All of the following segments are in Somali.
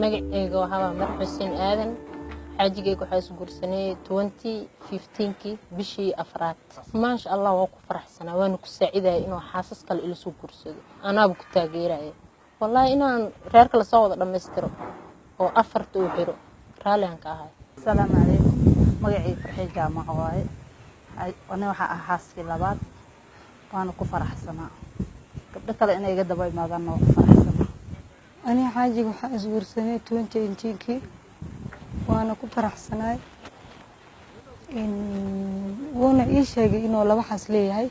magacayga waxaa Mar Xuseen Aadan xaajigayga waxa isku guursanay 2015kii bishii afraad ma sha Allah waa ku faraxsanaa waan ku saaciday inuu xaasas kale ila soo guursado anaaba ku taageeray wallahi inaan reerka la soo wada dhameystiro oo afarta uu xiro raaliyan ka ahay السلام عليكم magacay farxay jaamac waaye ana waxa xaaskii labaad waan ku faraxsanaa gabdho kale inay iga daba imaadaan oo faraxsanaa ani xaajiga waxa isguursanay 2018kii waana ku faraxsanaay wana ii sheegay inuu laba xas leeyahay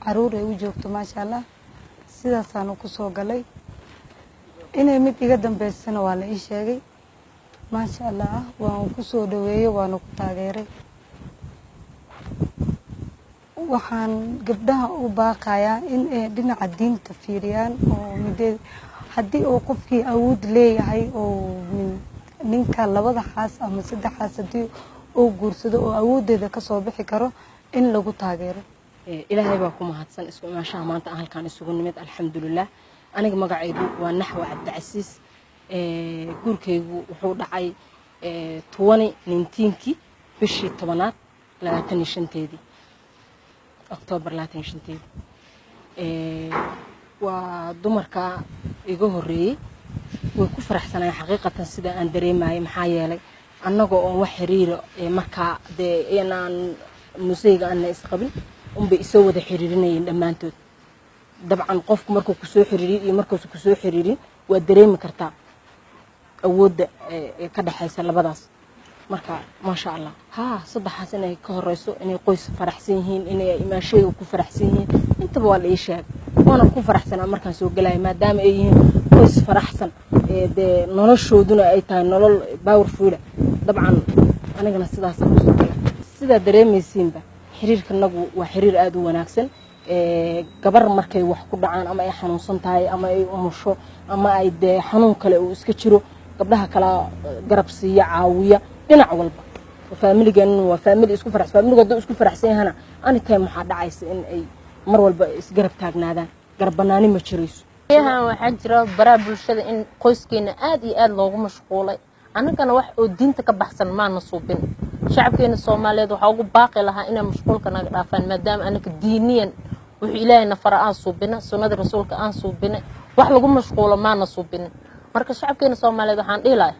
caruur ay u joogto ma sha Allah sidaas aan ku soo galay inay mid iga dambeysana waa la ii sheegay ما شاء الله وكسو دويه وانا كتاغيري waxaan gabdhaha u baaqayaa in ay dhinaca diinta fiiriyaan oo midee hadii uu qofkii awood leeyahay oo ninka labada xaas ama saddex xaas hadii uu guursado oo awoodeeda ka soo bixi karo in lagu taageero ilaahay baa ku mahadsan isku maasha maanta halkaan isugu nimid alxamdulillah aniga magacaygu waa Naxwa Cabdicasiis guurkaygu wuxuu dhacay 2019kii bishii 10aad 25teedii October 25teedii waa dumarka iga horeeyay way ku faraxsanay xaqiiqatan sida aan dareemayo maxaa yeelay annagoo oo wax xiriir marka inaan musayga aan isqabin bay isoo wada xiriirinayeen dhamaantood dabcan qofku markuu ku soo xiriiriyo iyo markuu ku soo xiriirin waa dareemi kartaa awoodda ka dhaxaysa labadaas marka ma sha Allah saddexaas inay ka horeyso inay qoys faraxsan yihiin inay imaashayga ku faraxsan yihiin inta waa la ii sheeg waana ku faraxsanaa markaan soo galay maadaama ay yihiin qoys faraxsan noloshooduna ay tahay nolol powerful dabcan anigana sidaas aan soo galay sida dareemaysiinba xiriirkanagu waa xiriir aad u wanaagsan gabar markay wax ku dhacaan ama ay xanuunsan tahay ama ay umusho ama ay xanuun kale uu iska jiro gabdhaha kala garab siiya caawiya dhinac walba family-gan waa family isku faraxsan family-gooda isku faraxsan yahay ani tahay waxa dhacaysa in ay mar walba is garab taagnaadaan garab banaani ma jirayso waxa jira baraa bulshada in qoyskeena aad iyo aad loogu mashquulay anagana wax oo diinta ka baxsan ma nasuubin shacabkeena Soomaaliyeed waxa ugu baaqi lahaa inay mashquulka naga dhaafaan maadaama anaka diiniyan wuxuu Ilaahay nafara aan suubina sunnada rasuulka aan suubina wax lagu mashquulo ma nasuubin marka shacabkeena Soomaaliyeed waxaan dhiilay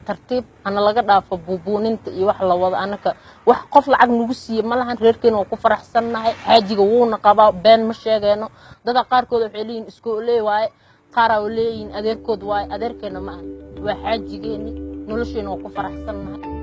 tartiib ana laga dhaafo buubuuninta iyo wax la wada anaka wax qof lacag nagu siiyo malahan reerkeena oo ku faraxsanahay xaajiga wuuna qabaa been ma sheegayno dad qaarkood waxay leeyihiin isku leeyahay qaar oo leeyihiin adeerkood waay adeerkeena ma waa xaajigeeni nolosheena oo ku faraxsanahay